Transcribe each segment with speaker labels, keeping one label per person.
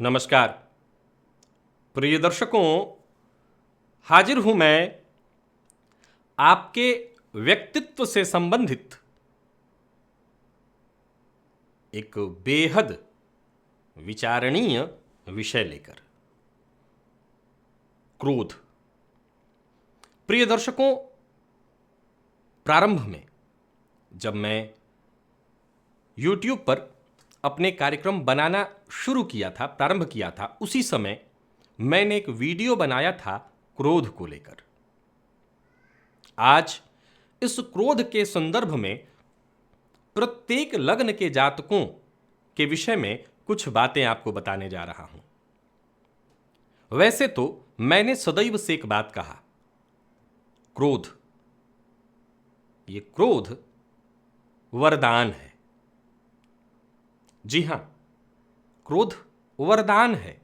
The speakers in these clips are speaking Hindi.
Speaker 1: नमस्कार प्रिय दर्शकों, हाजिर हूं मैं आपके व्यक्तित्व से संबंधित एक बेहद विचारणीय विषय लेकर। क्रोध। प्रिय दर्शकों, प्रारंभ में जब मैं YouTube पर अपने कार्यक्रम बनाना शुरू किया था, प्रारंभ किया था, उसी समय मैंने एक वीडियो बनाया था क्रोध को लेकर। आज इस क्रोध के संदर्भ में प्रत्येक लग्न के जातकों के विषय में कुछ बातें आपको बताने जा रहा हूं। वैसे तो मैंने सदैव से एक बात कहा, क्रोध, ये क्रोध वरदान है। जी हां, क्रोध वरदान है।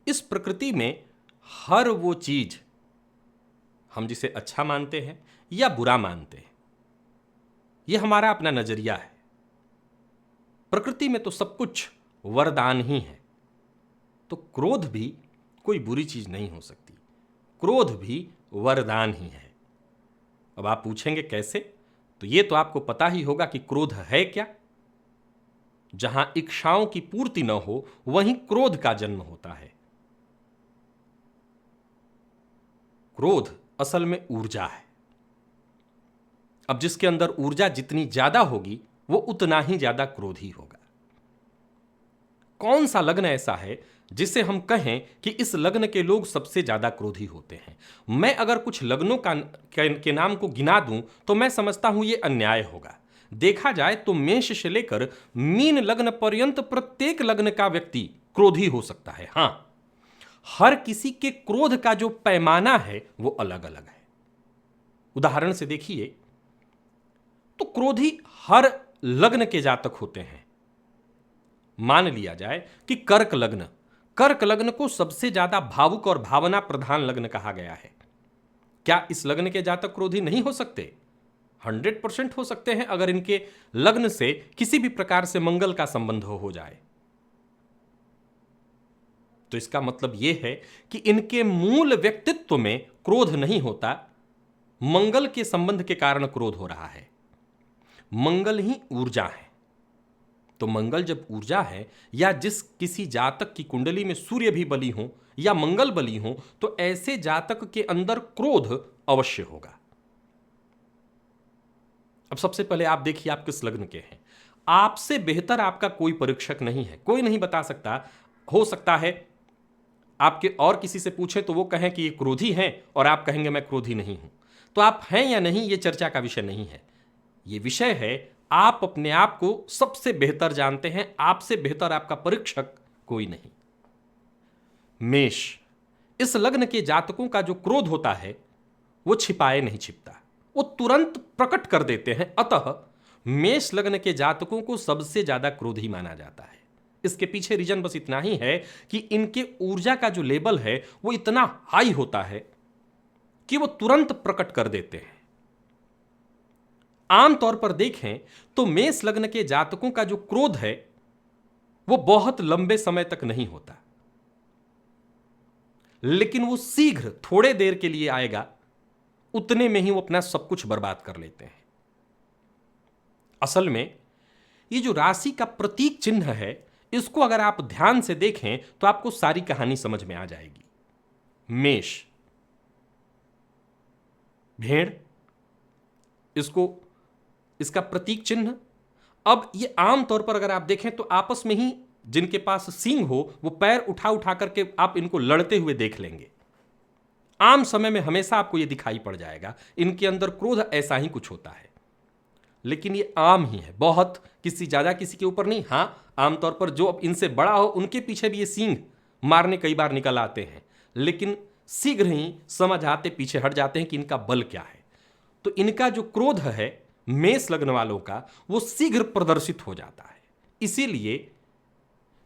Speaker 1: इस प्रकृति में हर वो चीज हम जिसे अच्छा मानते हैं या बुरा मानते हैं, यह हमारा अपना नजरिया है। प्रकृति में तो सब कुछ वरदान ही है, तो क्रोध भी कोई बुरी चीज नहीं हो सकती, क्रोध भी वरदान ही है। अब आप पूछेंगे कैसे? तो यह तो आपको पता ही होगा कि क्रोध है क्या। जहां इच्छाओं की पूर्ति न हो वहीं क्रोध का जन्म होता है। क्रोध असल में ऊर्जा है। अब जिसके अंदर ऊर्जा जितनी ज्यादा होगी वो उतना ही ज्यादा क्रोधी होगा। कौन सा लग्न ऐसा है जिसे हम कहें कि इस लग्न के लोग सबसे ज्यादा क्रोधी होते हैं? मैं अगर कुछ लग्नों के नाम को गिना दूं तो मैं समझता हूं यह अन्याय होगा। देखा जाए तो मेष से लेकर मीन लग्न पर्यंत प्रत्येक लग्न का व्यक्ति क्रोधी हो सकता है। हां, हर किसी के क्रोध का जो पैमाना है वो अलग अलग है। उदाहरण से देखिए तो क्रोधी हर लग्न के जातक होते हैं। मान लिया जाए कि कर्क लग्न को सबसे ज्यादा भावुक और भावना प्रधान लग्न कहा गया है। क्या इस लग्न के जातक क्रोधी नहीं हो सकते? 100% हो सकते हैं, अगर इनके लग्न से किसी भी प्रकार से मंगल का संबंध हो जाए। तो इसका मतलब यह है कि इनके मूल व्यक्तित्व में क्रोध नहीं होता, मंगल के संबंध के कारण क्रोध हो रहा है। मंगल ही ऊर्जा है। तो मंगल जब ऊर्जा है, या जिस किसी जातक की कुंडली में सूर्य भी बली हो या मंगल बली हो, तो ऐसे जातक के अंदर क्रोध अवश्य होगा। अब सबसे पहले आप देखिए आप किस लग्न के हैं। आपसे बेहतर आपका कोई परीक्षक नहीं है, कोई नहीं बता सकता। हो सकता है आपके और किसी से पूछे तो वो कहें कि ये क्रोधी हैं और आप कहेंगे मैं क्रोधी नहीं हूं। तो आप हैं या नहीं, ये चर्चा का विषय नहीं है। ये विषय है आप अपने आप को सबसे बेहतर जानते हैं, आपसे बेहतर आपका परीक्षक कोई नहीं। मेष, इस लग्न के जातकों का जो क्रोध होता है वो छिपाए नहीं छिपता, वो तुरंत प्रकट कर देते हैं। अतः मेष लग्न के जातकों को सबसे ज्यादा क्रोधी माना जाता है। इसके पीछे रीजन बस इतना ही है कि इनके ऊर्जा का जो लेवल है वो इतना हाई होता है कि वो तुरंत प्रकट कर देते हैं। आमतौर पर देखें तो मेष लग्न के जातकों का जो क्रोध है वो बहुत लंबे समय तक नहीं होता, लेकिन वो शीघ्र थोड़े देर के लिए आएगा, उतने में ही वो अपना सब कुछ बर्बाद कर लेते हैं। असल में ये जो राशि का प्रतीक चिन्ह है, इसको अगर आप ध्यान से देखें तो आपको सारी कहानी समझ में आ जाएगी। मेष, भेड़, इसका प्रतीक चिन्ह। अब ये आमतौर पर अगर आप देखें तो आपस में ही जिनके पास सींग हो वो पैर उठा उठा करके आप इनको लड़ते हुए देख लेंगे। आम समय में हमेशा आपको ये दिखाई पड़ जाएगा, इनके अंदर क्रोध ऐसा ही कुछ होता है। लेकिन ये आम ही है, बहुत ज्यादा किसी के ऊपर नहीं। हां, आमतौर पर जो अब इनसे बड़ा हो उनके पीछे भी ये सींग मारने कई बार निकल आते हैं, लेकिन शीघ्र ही समझ आते, पीछे हट जाते हैं कि इनका बल क्या है। तो इनका जो क्रोध है मेष लग्न वालों का, वो शीघ्र प्रदर्शित हो जाता है। इसीलिए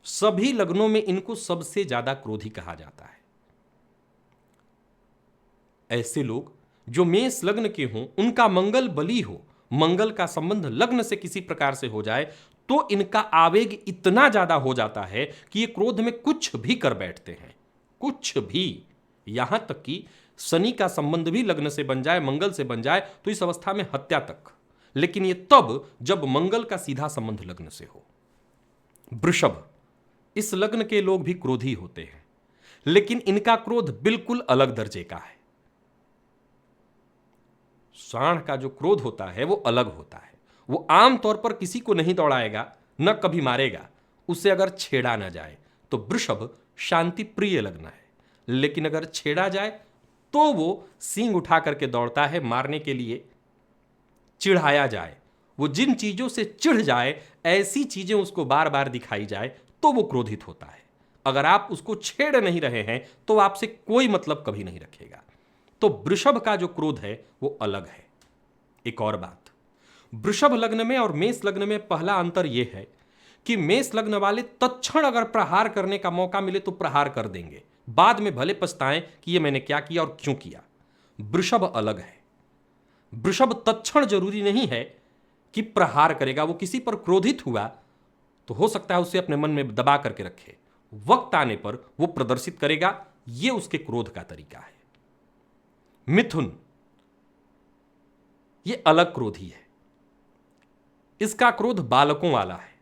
Speaker 1: सभी लग्नों में इनको सबसे ज्यादा क्रोधी कहा जाता है। ऐसे लोग जो मेष लग्न के हों, उनका मंगल बली हो, मंगल का संबंध लग्न से किसी प्रकार से हो जाए, तो इनका आवेग इतना ज्यादा हो जाता है कि ये क्रोध में कुछ भी कर बैठते हैं, कुछ भी। यहां तक कि शनि का संबंध भी लग्न से बन जाए, मंगल से बन जाए, तो इस अवस्था में हत्या तक। लेकिन ये तब जब मंगल का सीधा संबंध लग्न से हो। वृषभ, इस लग्न के लोग भी क्रोधी होते हैं, लेकिन इनका क्रोध बिल्कुल अलग दर्जे का है। सांड का जो क्रोध होता है वो अलग होता है। वो आमतौर पर किसी को नहीं दौड़ाएगा, न कभी मारेगा, उसे अगर छेड़ा ना जाए तो। वृषभ शांति प्रिय लग्न है, लेकिन अगर छेड़ा जाए तो वो सींग उठा करके दौड़ता है मारने के लिए। चिढ़ाया जाए, वो जिन चीजों से चिढ़ जाए, ऐसी चीजें उसको बार बार दिखाई जाए तो वो क्रोधित होता है। अगर आप उसको छेड़ नहीं रहे हैं तो आपसे कोई मतलब कभी नहीं रखेगा। तो वृषभ का जो क्रोध है वो अलग है। एक और बात, वृषभ लग्न में और मेष लग्न में पहला अंतर यह है कि मेष लग्न वाले तत्क्षण अगर प्रहार करने का मौका मिले तो प्रहार कर देंगे, बाद में भले पछताएं कि ये मैंने क्या किया और क्यों किया। वृषभ अलग है। वृषभ तत्क्षण जरूरी नहीं है कि प्रहार करेगा। वो किसी पर क्रोधित हुआ तो हो सकता है उसे अपने मन में दबा करके रखे, वक्त आने पर वो प्रदर्शित करेगा। ये उसके क्रोध का तरीका है। मिथुन, ये अलग क्रोधी है। इसका क्रोध बालकों वाला है,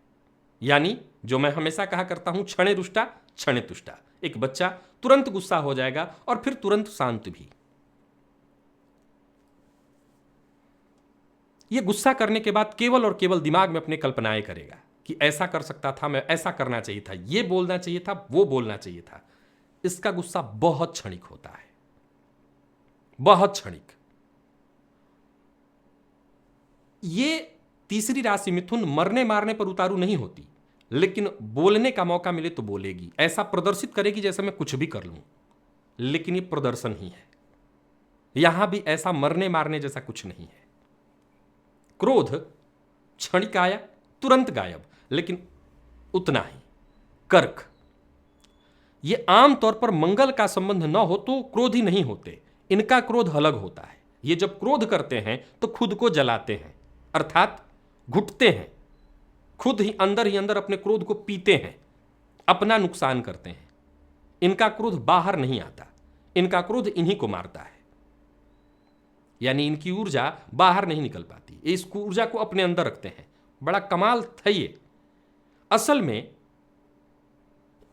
Speaker 1: यानी जो मैं हमेशा कहा करता हूं, क्षणे रुष्टा क्षणे तुष्टा। एक बच्चा तुरंत गुस्सा हो जाएगा और फिर तुरंत शांत भी। ये गुस्सा करने के बाद केवल और केवल दिमाग में अपने कल्पनाएं करेगा कि ऐसा कर सकता था, मैं ऐसा करना चाहिए था, ये बोलना चाहिए था, वो बोलना चाहिए था। इसका गुस्सा बहुत क्षणिक होता है, बहुत क्षणिक। ये तीसरी राशि मिथुन मरने मारने पर उतारू नहीं होती, लेकिन बोलने का मौका मिले तो बोलेगी। ऐसा प्रदर्शित करेगी जैसे मैं कुछ भी कर लूं, लेकिन ये प्रदर्शन ही है। यहां भी ऐसा मरने मारने जैसा कुछ नहीं है। क्रोध क्षणिक आया, तुरंत गायब, लेकिन उतना ही। कर्क, ये आमतौर पर मंगल का संबंध न हो तो क्रोधी नहीं होते। इनका क्रोध अलग होता है। ये जब क्रोध करते हैं तो खुद को जलाते हैं, अर्थात घुटते हैं, खुद ही अंदर अपने क्रोध को पीते हैं, अपना नुकसान करते हैं। इनका क्रोध बाहर नहीं आता, इनका क्रोध इन्हीं को मारता है। यानी इनकी ऊर्जा बाहर नहीं निकल पाती, ये इस ऊर्जा को अपने अंदर रखते हैं। बड़ा कमाल था ये। असल में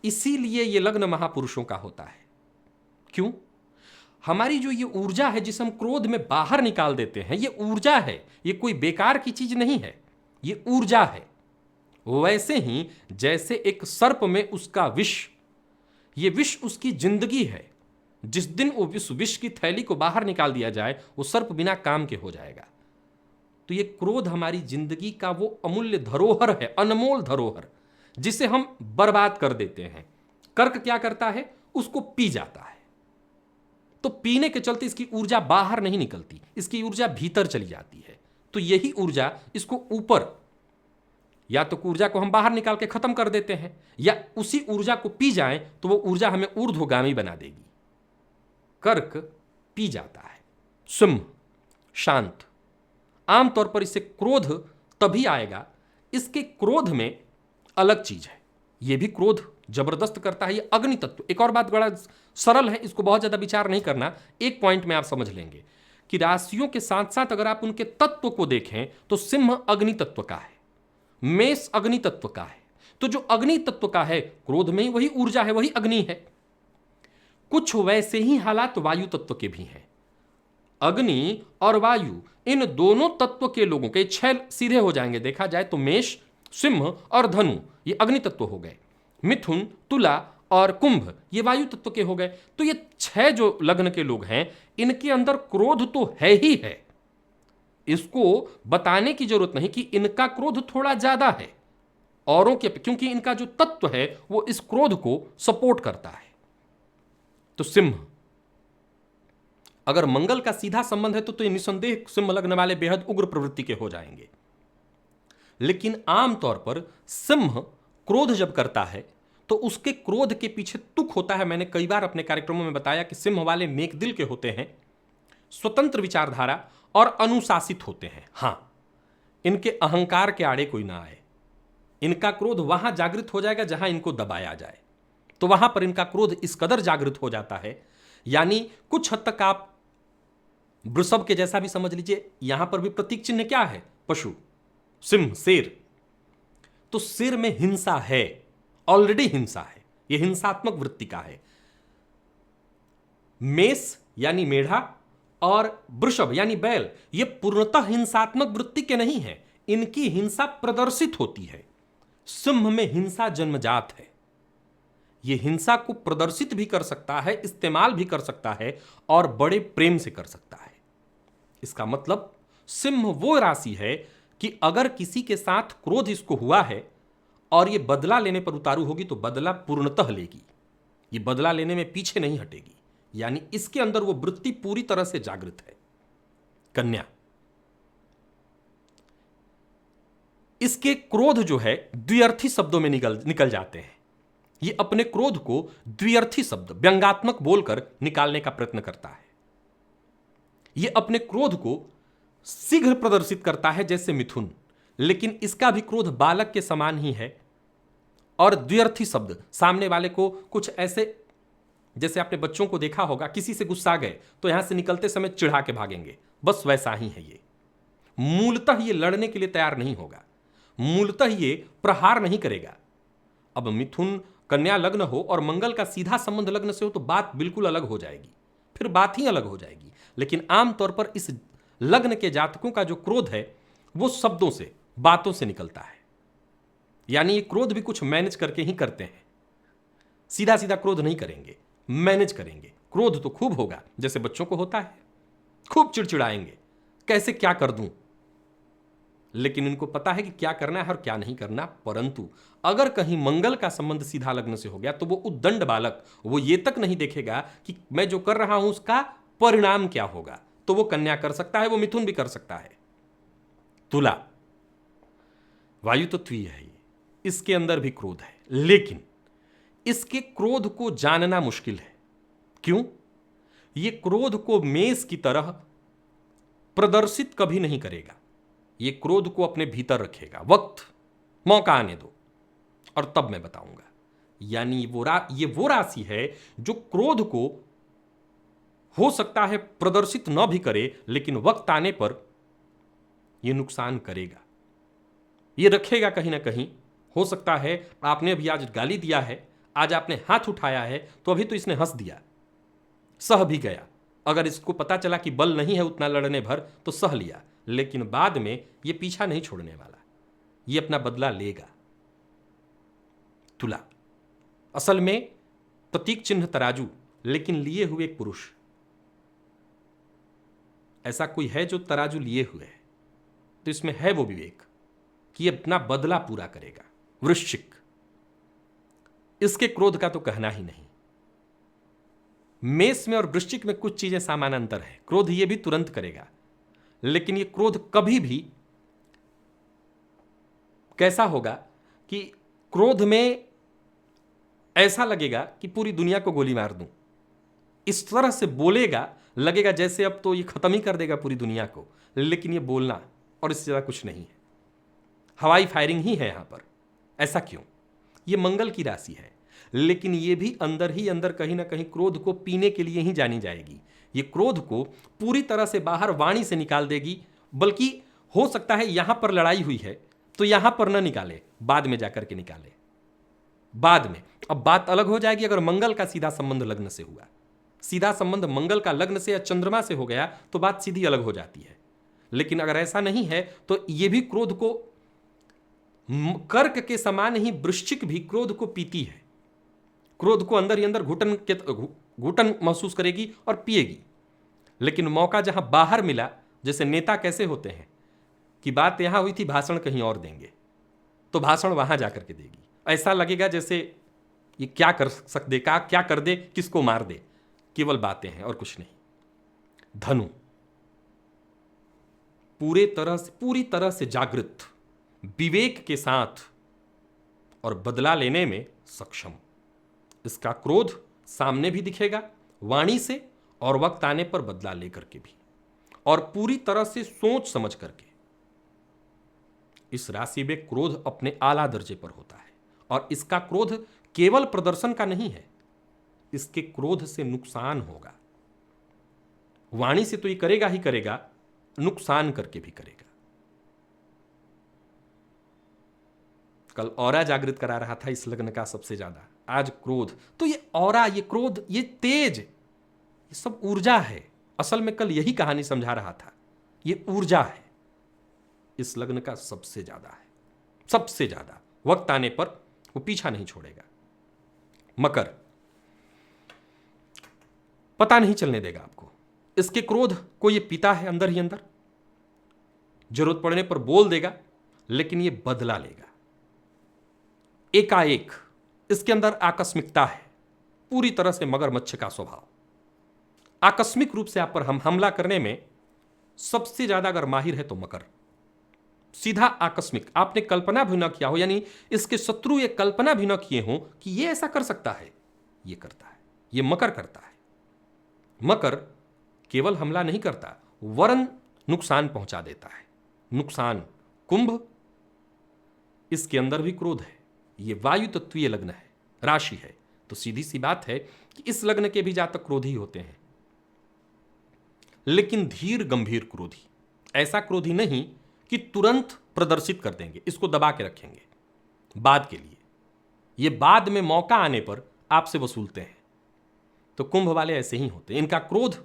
Speaker 1: इसीलिए ये लग्न महापुरुषों का होता है। क्यों? हमारी जो ये ऊर्जा है जिसे हम क्रोध में बाहर निकाल देते हैं, ये ऊर्जा है, ये कोई बेकार की चीज नहीं है, ये ऊर्जा है। वैसे ही जैसे एक सर्प में उसका विष, ये विष उसकी जिंदगी है। जिस दिन वो विष की थैली को बाहर निकाल दिया जाए, वो सर्प बिना काम के हो जाएगा। तो ये क्रोध हमारी जिंदगी का वो अमूल्य धरोहर है, अनमोल धरोहर, जिसे हम बर्बाद कर देते हैं। कर्क क्या करता है? उसको पी जाता है। तो पीने के चलते इसकी ऊर्जा बाहर नहीं निकलती, इसकी ऊर्जा भीतर चली जाती है। तो यही ऊर्जा इसको ऊपर, या तो ऊर्जा को हम बाहर निकाल के खत्म कर देते हैं, या उसी ऊर्जा को पी जाएं तो वो ऊर्जा हमें ऊर्ध्वगामी बना देगी। कर्क पी जाता है। सिंह शांत, आमतौर पर इससे क्रोध तभी आएगा, इसके क्रोध में अलग चीज है। यह भी क्रोध जबरदस्त करता है, ये अग्नि तत्व। एक और बात बड़ा सरल है, इसको बहुत ज्यादा विचार नहीं करना, एक पॉइंट में आप समझ लेंगे कि राशियों के साथ साथ अगर आप उनके तत्व को देखें तो सिंह अग्नि तत्व का है, मेष अग्नि तत्व का है। तो जो अग्नि तत्व का है, क्रोध में ही वही ऊर्जा है, वही अग्नि है। कुछ वैसे ही हालात वायु तत्व के भी हैं। अग्नि और वायु, इन दोनों तत्व के लोगों के 6 सीधे हो जाएंगे। देखा जाए तो मेष, सिंह और धनु ये अग्नि तत्व हो गए, मिथुन, तुला और कुंभ ये वायु तत्व के हो गए। तो ये 6 जो लग्न के लोग हैं, इनके अंदर क्रोध तो है ही है। इसको बताने की जरूरत नहीं कि इनका क्रोध थोड़ा ज्यादा है औरों के, क्योंकि इनका जो तत्व है वो इस क्रोध को सपोर्ट करता है। तो सिंह, अगर मंगल का सीधा संबंध है तो ये निसंदेह सिंह लग्न वाले बेहद उग्र प्रवृत्ति के हो जाएंगे। लेकिन आमतौर पर सिंह क्रोध जब करता है तो उसके क्रोध के पीछे तुक होता है। मैंने कई बार अपने कार्यक्रमों में बताया कि सिंह वाले नेक दिल के होते हैं, स्वतंत्र विचारधारा और अनुशासित होते हैं। हां, इनके अहंकार के आड़े कोई ना आए, इनका क्रोध वहां जागृत हो जाएगा जहां इनको दबाया जाए, तो वहां पर इनका क्रोध इस कदर जागृत हो जाता है, यानी कुछ हद तक आप वृषभ के जैसा भी समझ लीजिए। यहां पर भी प्रतीक चिन्ह क्या है? पशु, सिंह, शेर। तो शेर में हिंसा है, ऑलरेडी हिंसा है, यह हिंसात्मक वृत्ति का है। मेष यानी मेढ़ा और वृषभ यानी बैल, ये पूर्णतः हिंसात्मक वृत्ति के नहीं है, इनकी हिंसा प्रदर्शित होती है। सिंह में हिंसा जन्मजात है, यह हिंसा को प्रदर्शित भी कर सकता है, इस्तेमाल भी कर सकता है और बड़े प्रेम से कर सकता है। इसका मतलब सिंह वो राशि है कि अगर किसी के साथ क्रोध इसको हुआ है और यह बदला लेने पर उतारू होगी तो बदला पूर्णतः लेगी, यह बदला लेने में पीछे नहीं हटेगी, यानी इसके अंदर वो वृत्ति पूरी तरह से जागृत है। कन्या, इसके क्रोध जो है द्व्यर्थी शब्दों में निकल जाते हैं। ये अपने क्रोध को द्व्यर्थी शब्द, व्यंग्यात्मक बोलकर निकालने का प्रयत्न करता है। ये अपने क्रोध को शीघ्र प्रदर्शित करता है जैसे मिथुन, लेकिन इसका भी क्रोध बालक के समान ही है। और द्व्यर्थी शब्द सामने वाले को कुछ ऐसे, जैसे आपने बच्चों को देखा होगा, किसी से गुस्सा गए तो यहां से निकलते समय चिढ़ा के भागेंगे, बस वैसा ही है ये। मूलतः ये लड़ने के लिए तैयार नहीं होगा, मूलतः ये प्रहार नहीं करेगा। अब मिथुन कन्या लग्न हो और मंगल का सीधा संबंध लग्न से हो तो बात बिल्कुल अलग हो जाएगी, फिर बात ही अलग हो जाएगी। लेकिन आमतौर पर इस लग्न के जातकों का जो क्रोध है वो शब्दों से, बातों से निकलता है, यानी ये क्रोध भी कुछ मैनेज करके ही करते हैं। सीधा सीधा क्रोध नहीं करेंगे, मैनेज करेंगे। क्रोध तो खूब होगा, जैसे बच्चों को होता है, खूब चिड़चिड़ाएंगे, कैसे क्या कर दूं, लेकिन इनको पता है कि क्या करना है और क्या नहीं करना। परंतु अगर कहीं मंगल का संबंध सीधा लग्न से हो गया तो वो उद्दंड बालक, वो ये तक नहीं देखेगा कि मैं जो कर रहा हूं उसका परिणाम क्या होगा। तो वो कन्या कर सकता है, वो मिथुन भी कर सकता है। तुला वायु तत्वीय है, इसके अंदर भी क्रोध है, लेकिन इसके क्रोध को जानना मुश्किल है। क्यों? ये क्रोध को मेष की तरह प्रदर्शित कभी नहीं करेगा, ये क्रोध को अपने भीतर रखेगा। वक्त, मौका आने दो और तब मैं बताऊंगा। यानी ये वो राशि है जो क्रोध को हो सकता है प्रदर्शित न भी करे, लेकिन वक्त आने पर यह नुकसान करेगा, ये रखेगा कहीं ना कहीं। हो सकता है आपने अभी आज गाली दिया है, आज आपने हाथ उठाया है, तो अभी तो इसने हंस दिया, सह भी गया। अगर इसको पता चला कि बल नहीं है उतना लड़ने भर तो सह लिया, लेकिन बाद में ये पीछा नहीं छोड़ने वाला, ये अपना बदला लेगा। तुला असल में प्रतीक चिन्ह तराजू, लेकिन लिए हुए एक पुरुष। ऐसा कोई है जो तराजू लिए हुए है, तो इसमें है वो विवेक कि ये अपना बदला पूरा करेगा। वृश्चिक, इसके क्रोध का तो कहना ही नहीं। मेष में और वृश्चिक में कुछ चीजें समानांतर है। क्रोध ये भी तुरंत करेगा, लेकिन ये क्रोध कभी भी कैसा होगा कि क्रोध में ऐसा लगेगा कि पूरी दुनिया को गोली मार दूं, इस तरह से बोलेगा, लगेगा जैसे अब तो ये खत्म ही कर देगा पूरी दुनिया को, लेकिन ये बोलना और इससे ज्यादा कुछ नहीं है। हवाई फायरिंग ही है यहां पर। ऐसा क्यों? ये मंगल की राशि है, लेकिन ये भी अंदर ही अंदर कहीं ना कहीं क्रोध को पीने के लिए ही जानी जाएगी। ये क्रोध को पूरी तरह से बाहर वाणी से निकाल देगी, बल्कि हो सकता है यहां पर लड़ाई हुई है तो यहां पर न निकाले, बाद में जाकर के निकाले, बाद में। अब बात अलग हो जाएगी अगर मंगल का सीधा संबंध लग्न से हुआ, सीधा संबंध मंगल का लग्न से या चंद्रमा से हो गया तो बात सीधी अलग हो जाती है। लेकिन अगर ऐसा नहीं है तो यह भी क्रोध को, कर्क के समान ही वृश्चिक भी क्रोध को पीती है, क्रोध को अंदर ही अंदर घुटन महसूस करेगी और पिएगी। लेकिन मौका जहां बाहर मिला, जैसे नेता कैसे होते हैं कि बात यहां हुई थी, भाषण कहीं और देंगे, तो भाषण वहां जाकर के देगी। ऐसा लगेगा जैसे ये क्या कर सकते, क्या कर दे, किसको मार दे, केवल बातें हैं और कुछ नहीं। धनु पूरी तरह से जागृत, विवेक के साथ और बदला लेने में सक्षम। इसका क्रोध सामने भी दिखेगा, वाणी से, और वक्त आने पर बदला लेकर के भी, और पूरी तरह से सोच समझ करके। इस राशि में क्रोध अपने आला दर्जे पर होता है और इसका क्रोध केवल प्रदर्शन का नहीं है, इसके क्रोध से नुकसान होगा। वाणी से तो ये करेगा ही करेगा, नुकसान करके भी करेगा। कल ऑरा जागृत करा रहा था इस लग्न का सबसे ज्यादा, आज क्रोध। तो ये ऑरा, ये क्रोध, ये तेज, ये सब ऊर्जा है। असल में कल यही कहानी समझा रहा था, ये ऊर्जा है इस लग्न का सबसे ज्यादा है, सबसे ज्यादा। वक्त आने पर वो पीछा नहीं छोड़ेगा। मकर पता नहीं चलने देगा आपको, इसके क्रोध को ये पीता है अंदर ही अंदर, जरूरत पड़ने पर बोल देगा, लेकिन ये बदला लेगा एकाएक। इसके अंदर आकस्मिकता है, पूरी तरह से मगरमच्छ का स्वभाव। आकस्मिक रूप से आप पर हमला करने में सबसे ज्यादा अगर माहिर है तो मकर। सीधा आकस्मिक, आपने कल्पना भी न किया हो, यानी इसके शत्रु ये कल्पना भी न किए हो कि ये ऐसा कर सकता है, ये करता है, ये मकर करता है। मकर केवल हमला नहीं करता, वरन नुकसान पहुंचा देता है, नुकसान। कुंभ, इसके अंदर भी क्रोध है, ये वायु तत्वीय लग्न है, राशि है, तो सीधी सी बात है कि इस लग्न के भी जातक क्रोधी होते हैं, लेकिन धीर गंभीर क्रोधी। ऐसा क्रोधी नहीं कि तुरंत प्रदर्शित कर देंगे, इसको दबा के रखेंगे बाद के लिए, ये बाद में मौका आने पर आपसे वसूलते हैं। तो कुंभ वाले ऐसे ही होते हैं, इनका क्रोध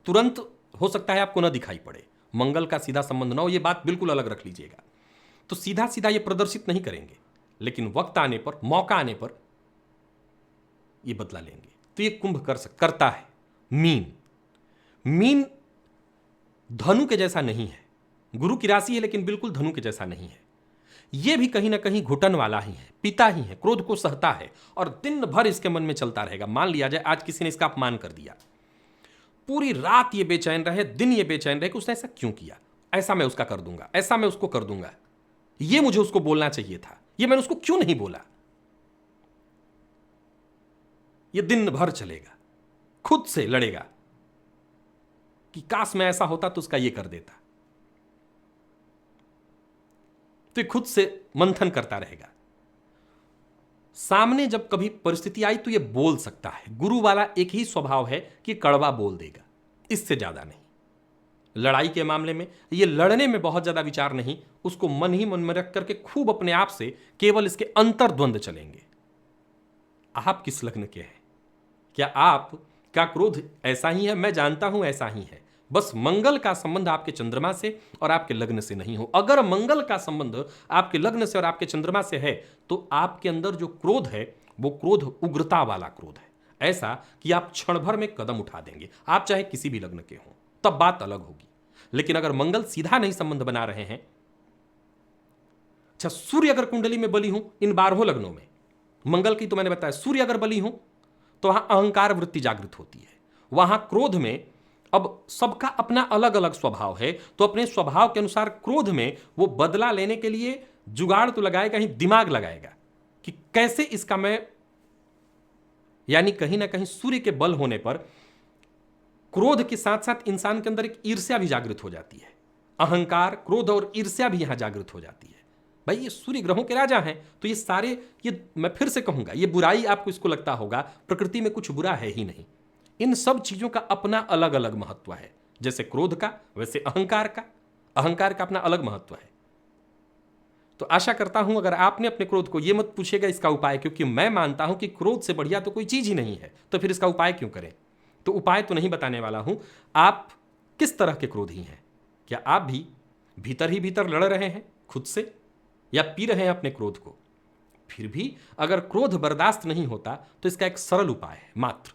Speaker 1: तुरंत हो सकता है आपको न दिखाई पड़े, मंगल का सीधा संबंध न हो, ये बात बिल्कुल अलग रख लीजिएगा। तो सीधा सीधा ये प्रदर्शित नहीं करेंगे, लेकिन वक्त आने पर, मौका आने पर ये बदला लेंगे। तो ये कुंभ करता है। मीन धनु के जैसा नहीं है, गुरु की राशि है, लेकिन बिल्कुल धनु के जैसा नहीं है। ये भी कहीं ना कहीं घुटन वाला ही है, पिता ही है, क्रोध को सहता है और दिन भर इसके मन में चलता रहेगा। मान लिया जाए आज किसी ने इसका अपमान कर दिया, पूरी रात ये बेचैन रहे, दिन ये बेचैन रहे कि उसने ऐसा क्यों किया, ऐसा मैं उसका कर दूंगा, ऐसा मैं उसको कर दूंगा, ये मुझे उसको बोलना चाहिए था, ये मैंने उसको क्यों नहीं बोला। ये दिन भर चलेगा, खुद से लड़ेगा कि काश मैं ऐसा होता तो उसका ये कर देता। तो ये खुद से मंथन करता रहेगा। सामने जब कभी परिस्थिति आई तो ये बोल सकता है। गुरु वाला एक ही स्वभाव है कि कड़वा बोल देगा, इससे ज्यादा नहीं। लड़ाई के मामले में ये लड़ने में बहुत ज्यादा विचार नहीं, उसको मन ही मन में रख करके खूब अपने आप से केवल इसके अंतर्द्वंद चलेंगे। आप किस लग्न के हैं? क्या आप का क्रोध ऐसा ही है? मैं जानता हूं ऐसा ही है, बस मंगल का संबंध आपके चंद्रमा से और आपके लग्न से नहीं हो। अगर मंगल का संबंध आपके लग्न से और आपके चंद्रमा से है तो आपके अंदर जो क्रोध है वो क्रोध उग्रता वाला क्रोध है, ऐसा कि आप क्षण भर में कदम उठा देंगे। आप चाहे किसी भी लग्न के हों, तब बात अलग होगी। लेकिन अगर मंगल सीधा नहीं संबंध बना रहे हैं, अच्छा सूर्य अगर कुंडली में बली हूं, इन 12 लग्नों में मंगल की तो मैंने बताया, सूर्य अगर बली हूं तो वहां अहंकार वृत्ति जागृत होती है। वहां क्रोध में अब सबका अपना अलग अलग स्वभाव है, तो अपने स्वभाव के अनुसार क्रोध में वो बदला लेने के लिए जुगाड़ तो लगाएगा ही, दिमाग लगाएगा कि कैसे इसका मैं, यानी कहीं ना कहीं सूर्य के बल होने पर क्रोध के साथ साथ इंसान के अंदर एक ईर्ष्या भी जागृत हो जाती है। अहंकार, क्रोध और ईर्ष्या भी यहां जागृत हो जाती है। भाई ये सूर्य ग्रहों के राजा हैं, तो ये सारे, ये मैं फिर से कहूंगा, ये बुराई आपको इसको लगता होगा, प्रकृति में कुछ बुरा है ही नहीं। इन सब चीजों का अपना अलग अलग महत्व है। जैसे क्रोध का, वैसे अहंकार का अपना अलग महत्व है। तो आशा करता हूं अगर आपने अपने क्रोध को, ये मत पूछेगा इसका उपाय, क्योंकि मैं मानता हूं कि क्रोध से बढ़िया तो कोई चीज ही नहीं है, तो फिर इसका उपाय क्यों करें। तो उपाय तो नहीं बताने वाला हूं। आप किस तरह के क्रोधी हैं? क्या आप भी भीतर ही भीतर लड़ रहे हैं खुद से, या पी रहे हैं अपने क्रोध को? फिर भी अगर क्रोध बर्दाश्त नहीं होता तो इसका एक सरल उपाय है, मात्र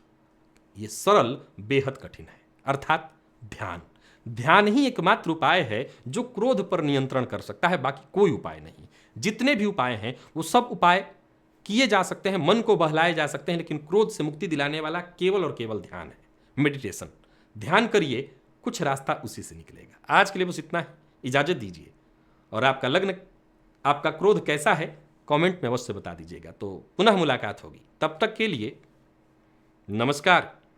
Speaker 1: ये सरल बेहद कठिन है, अर्थात ध्यान। ध्यान ही एकमात्र उपाय है जो क्रोध पर नियंत्रण कर सकता है, बाकी कोई उपाय नहीं। जितने भी उपाय हैं वो सब उपाय किए जा सकते हैं, मन को बहलाए जा सकते हैं, लेकिन क्रोध से मुक्ति दिलाने वाला केवल और केवल ध्यान है, मेडिटेशन। ध्यान करिए, कुछ रास्ता उसी से निकलेगा। आज के लिए बस इतना है, इजाजत दीजिए। और आपका लग्न, आपका क्रोध कैसा है, कमेंट में अवश्य बता दीजिएगा। तो पुनः मुलाकात होगी, तब तक के लिए नमस्कार।